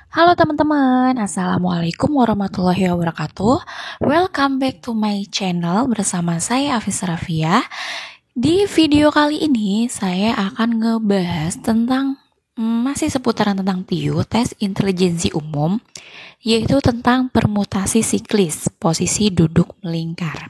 Halo teman-teman, Assalamualaikum warahmatullahi wabarakatuh. Welcome back to my channel bersama saya Afis Rafia. Di video kali ini saya akan ngebahas tentang masih seputaran tentang TIU, tes intelijensi umum, yaitu tentang permutasi siklis, posisi duduk melingkar.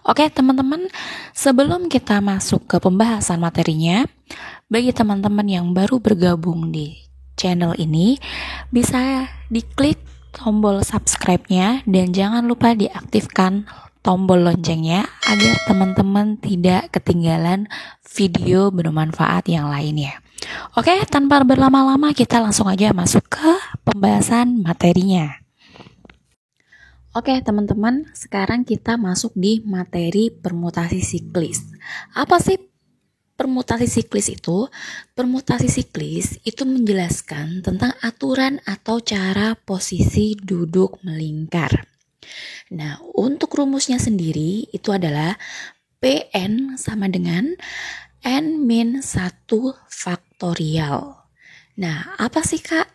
Oke teman-teman, sebelum kita masuk ke pembahasan materinya, bagi teman-teman yang baru bergabung di channel ini, bisa diklik tombol subscribe-nya dan jangan lupa diaktifkan tombol loncengnya agar teman-teman tidak ketinggalan video bermanfaat yang lainnya. Oke, tanpa berlama-lama kita langsung aja masuk ke pembahasan materinya. Oke teman-teman, sekarang kita masuk di materi permutasi siklis. Apa sih permutasi siklis itu? Permutasi siklis itu menjelaskan tentang aturan atau cara posisi duduk melingkar. Nah, untuk rumusnya sendiri itu adalah Pn sama dengan N-1 faktorial. Nah, apa sih Kak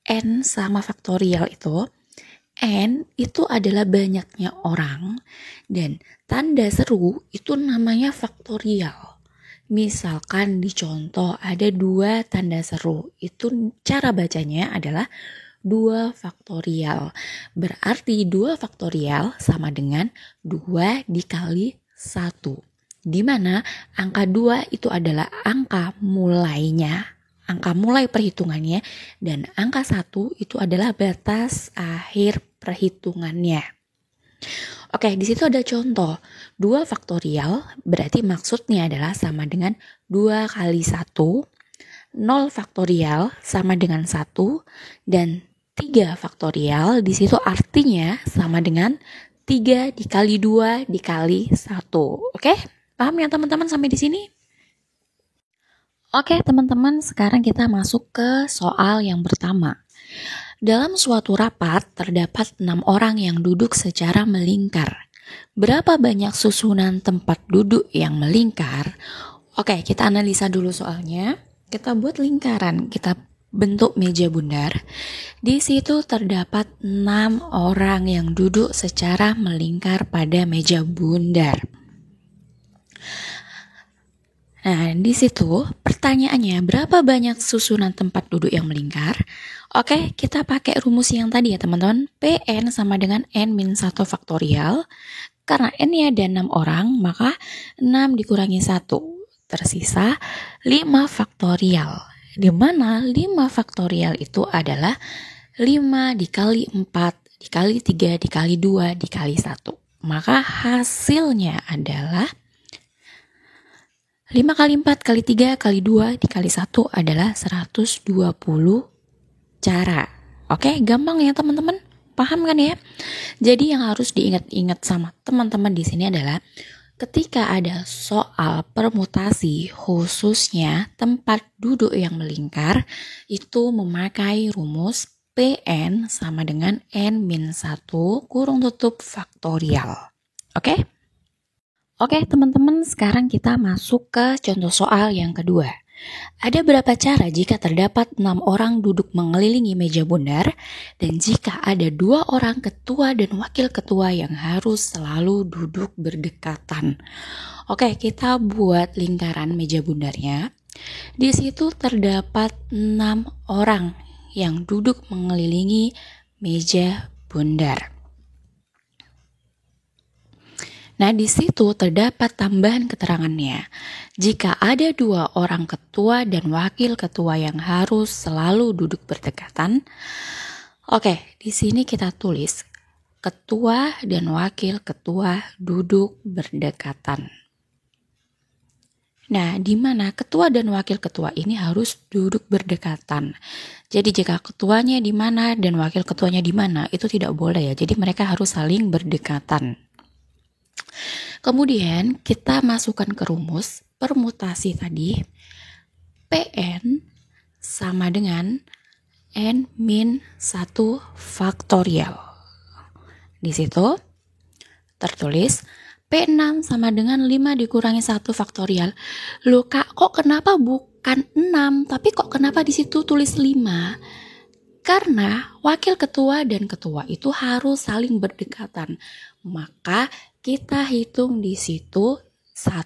N sama faktorial itu? N itu adalah banyaknya orang dan tanda seru itu namanya faktorial. Misalkan di contoh ada 2 tanda seru, itu cara bacanya adalah 2 faktorial. Berarti 2 faktorial sama dengan 2 dikali 1. Di mana angka 2 itu adalah angka mulainya, angka mulai perhitungannya, dan angka 1 itu adalah batas akhir perhitungannya. Oke, di situ ada contoh. 2 faktorial berarti maksudnya adalah sama dengan 2 kali 1, 0 faktorial sama dengan 1, dan 3 faktorial di situ artinya sama dengan 3 dikali 2 dikali 1. Oke, paham ya teman-teman sampai di sini? Oke teman-teman, sekarang kita masuk ke soal yang pertama. Dalam suatu rapat terdapat 6 orang yang duduk secara melingkar. Berapa banyak susunan tempat duduk yang melingkar? Oke, kita analisa dulu soalnya. Kita buat lingkaran, kita bentuk meja bundar. Di situ terdapat 6 orang yang duduk secara melingkar pada meja bundar. Nah, di situ pertanyaannya, berapa banyak susunan tempat duduk yang melingkar? Oke, kita pakai rumus yang tadi ya teman-teman. Pn sama dengan N-1 faktorial. Karena N-nya ada 6 orang, maka 6 dikurangi 1. Tersisa 5 faktorial. Di mana 5 faktorial itu adalah 5 dikali 4, dikali 3, dikali 2, dikali 1. Maka hasilnya adalah 5 kali 4 kali 3 kali 2 dikali 1 adalah 120 cara. Oke, gampang ya teman-teman? Paham kan ya? Jadi yang harus diingat-ingat sama teman-teman di sini adalah ketika ada soal permutasi khususnya tempat duduk yang melingkar itu memakai rumus Pn sama dengan N-1 kurung tutup faktorial. Oke? Oke teman-teman, sekarang kita masuk ke contoh soal yang kedua. Ada berapa cara jika terdapat 6 orang duduk mengelilingi meja bundar dan jika ada 2 orang ketua dan wakil ketua yang harus selalu duduk berdekatan? Oke, kita buat lingkaran meja bundarnya. Di situ terdapat 6 orang yang duduk mengelilingi meja bundar. Nah, di situ terdapat tambahan keterangannya. Jika ada 2 orang ketua dan wakil ketua yang harus selalu duduk berdekatan. Oke, di sini kita tulis ketua dan wakil ketua duduk berdekatan. Nah, di mana ketua dan wakil ketua ini harus duduk berdekatan. Jadi jika ketuanya di mana dan wakil ketuanya di mana, itu tidak boleh ya. Jadi mereka harus saling berdekatan. Kemudian kita masukkan ke rumus permutasi tadi. Pn sama dengan N-1 faktorial. Di situ tertulis P6 sama dengan 5 dikurangi 1 faktorial. Loh Kak, kok kenapa bukan 6? Tapi kok kenapa di situ tulis 5? Karena wakil ketua dan ketua itu harus saling berdekatan. Maka kita hitung di situ 1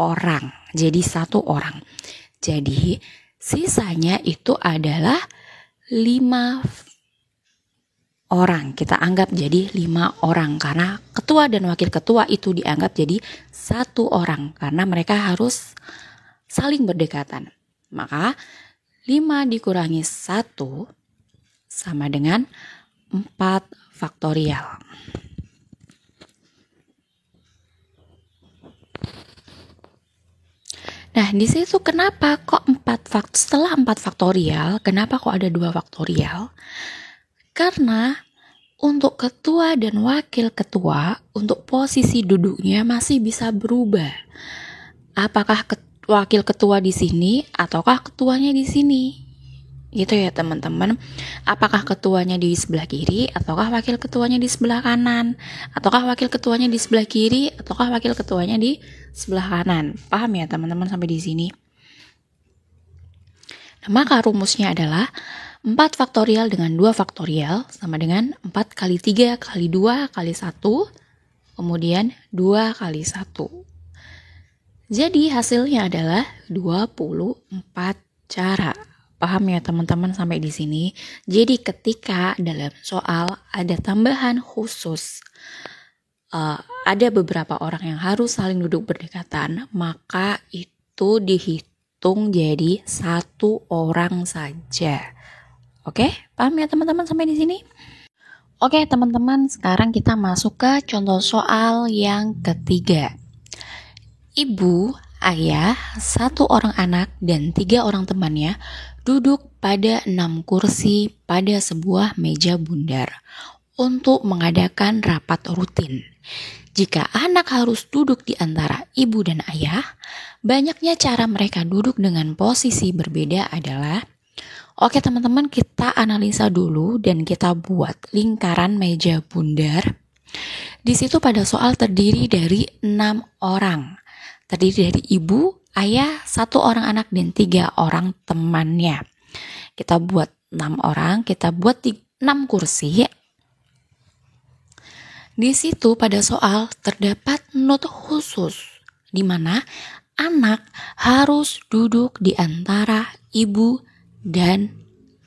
orang. Jadi 1 orang. Jadi sisanya itu adalah 5 orang. Kita anggap jadi 5 orang. Karena ketua dan wakil ketua itu dianggap jadi 1 orang. Karena mereka harus saling berdekatan. Maka 5 dikurangi 1 sama dengan 4 faktorial. Nah, di situ kenapa kok setelah 4 faktorial, kenapa kok ada 2 faktorial? Karena untuk ketua dan wakil ketua, untuk posisi duduknya masih bisa berubah. Apakah wakil ketua di sini ataukah ketuanya di sini? Gitu ya teman-teman. Apakah ketuanya di sebelah kiri ataukah wakil ketuanya di sebelah kanan? Ataukah wakil ketuanya di sebelah kiri ataukah wakil ketuanya di sebelah kanan? Paham ya teman-teman sampai di sini? Nah, maka rumusnya adalah 4 faktorial dengan 2 faktorial sama dengan 4 kali 3 kali 2 kali 1, kemudian 2 kali 1. Jadi hasilnya adalah 24 cara. Paham ya teman-teman sampai di sini? Jadi ketika dalam soal ada tambahan khusus, ada beberapa orang yang harus saling duduk berdekatan, maka itu dihitung jadi 1 orang saja. Oke, paham ya teman-teman sampai di sini? Oke teman-teman, sekarang kita masuk ke contoh soal yang ketiga. Ibu, ayah, 1 orang anak, dan 3 orang temannya duduk pada 6 kursi pada sebuah meja bundar untuk mengadakan rapat rutin. Jika anak harus duduk di antara ibu dan ayah, banyaknya cara mereka duduk dengan posisi berbeda adalah. Oke teman-teman, kita analisa dulu dan kita buat lingkaran meja bundar. Di situ pada soal terdiri dari 6 orang. Terdiri dari ibu, ayah, 1 orang anak, dan 3 orang temannya. Kita buat 6 orang, kita buat 6 kursi. Di situ pada soal terdapat not khusus, di mana anak harus duduk di antara ibu dan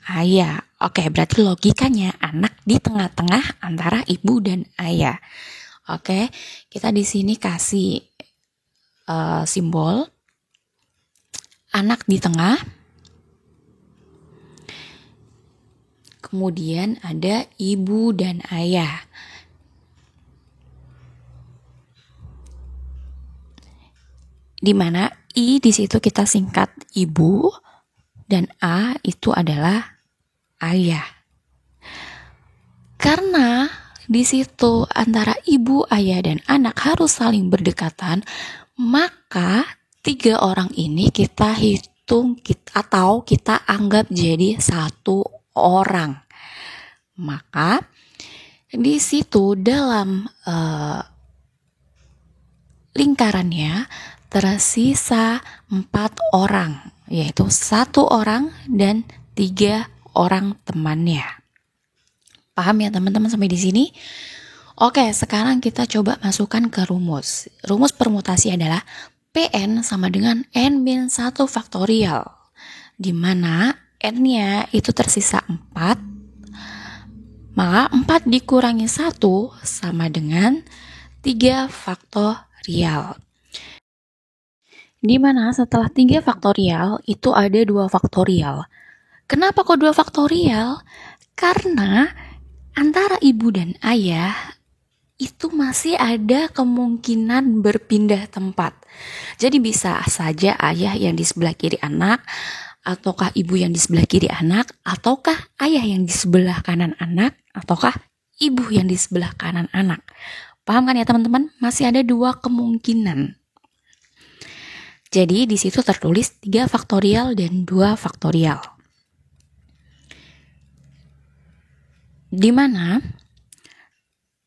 ayah. Oke, berarti logikanya anak di tengah-tengah antara ibu dan ayah. Oke, kita di sini kasih simbol anak di tengah, kemudian ada ibu dan ayah. Di mana I di situ kita singkat ibu dan A itu adalah ayah. Karena di situ antara ibu, ayah, dan anak harus saling berdekatan, maka 3 orang ini kita hitung atau kita anggap jadi 1 orang. Maka di situ dalam lingkarannya tersisa 4 orang, yaitu 1 orang dan 3 orang temannya. Paham ya teman-teman sampai di sini? Oke, sekarang kita coba masukkan ke rumus. Rumus permutasi adalah Pn sama dengan N-1 faktorial, di mana N-nya itu tersisa 4, maka 4 dikurangi 1 sama dengan 3 faktorial. Di mana setelah 3 faktorial itu ada 2 faktorial. Kenapa kok 2 faktorial? Karena antara ibu dan ayah itu masih ada kemungkinan berpindah tempat. Jadi bisa saja ayah yang di sebelah kiri anak, ataukah ibu yang di sebelah kiri anak, ataukah ayah yang di sebelah kanan anak, ataukah ibu yang di sebelah kanan anak. Paham kan ya teman-teman? Masih ada 2 kemungkinan. Jadi di situ tertulis 3 faktorial dan 2 faktorial. Di mana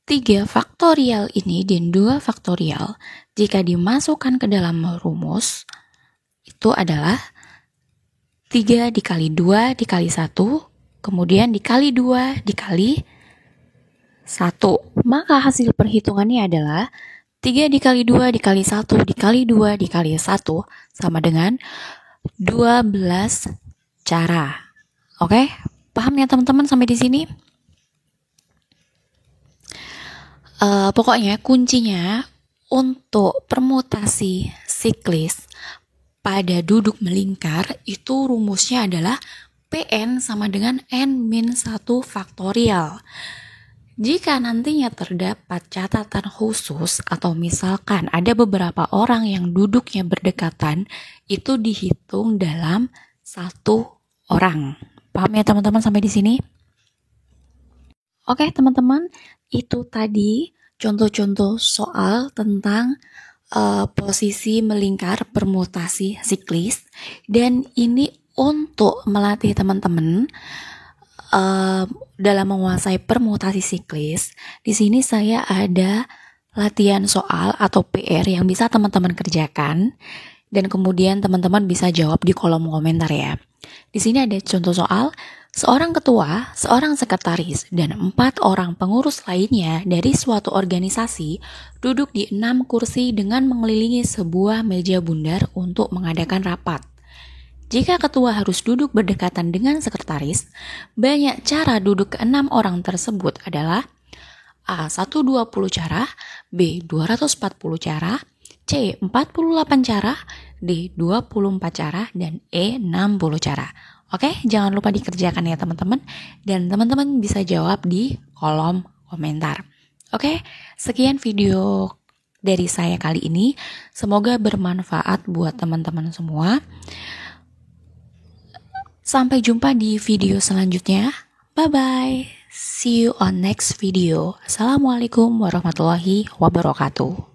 3 faktorial ini dan 2 faktorial jika dimasukkan ke dalam rumus itu adalah 3 dikali 2 dikali 1 kemudian dikali 2 dikali 1. Maka hasil perhitungannya adalah 3 dikali 2 dikali 1 dikali 2 dikali 1 sama dengan 12 cara. Oke, paham ya teman-teman sampai di sini? Pokoknya kuncinya untuk permutasi siklis pada duduk melingkar itu rumusnya adalah Pn sama dengan N-1 faktorial. Jika nantinya terdapat catatan khusus atau misalkan ada beberapa orang yang duduknya berdekatan, itu dihitung dalam 1 orang. Paham ya teman-teman sampai di sini? Oke teman-teman, itu tadi contoh-contoh soal tentang posisi melingkar permutasi siklis, dan ini untuk melatih teman-teman dalam menguasai permutasi siklis. Di sini saya ada latihan soal atau PR yang bisa teman-teman kerjakan dan kemudian teman-teman bisa jawab di kolom komentar ya. Di sini ada contoh soal, seorang ketua, seorang sekretaris, dan 4 orang pengurus lainnya dari suatu organisasi duduk di 6 kursi dengan mengelilingi sebuah meja bundar untuk mengadakan rapat. Jika ketua harus duduk berdekatan dengan sekretaris, banyak cara duduk ke-6 orang tersebut adalah A. 120 cara, B. 240 cara, C. 48 cara, D. 24 cara, dan E. 60 cara. Oke, jangan lupa dikerjakan ya teman-teman, dan teman-teman bisa jawab di kolom komentar. Oke, sekian video dari saya kali ini. Semoga bermanfaat buat teman-teman semua. Sampai jumpa di video selanjutnya. Bye-bye. See you on next video. Assalamualaikum warahmatullahi wabarakatuh.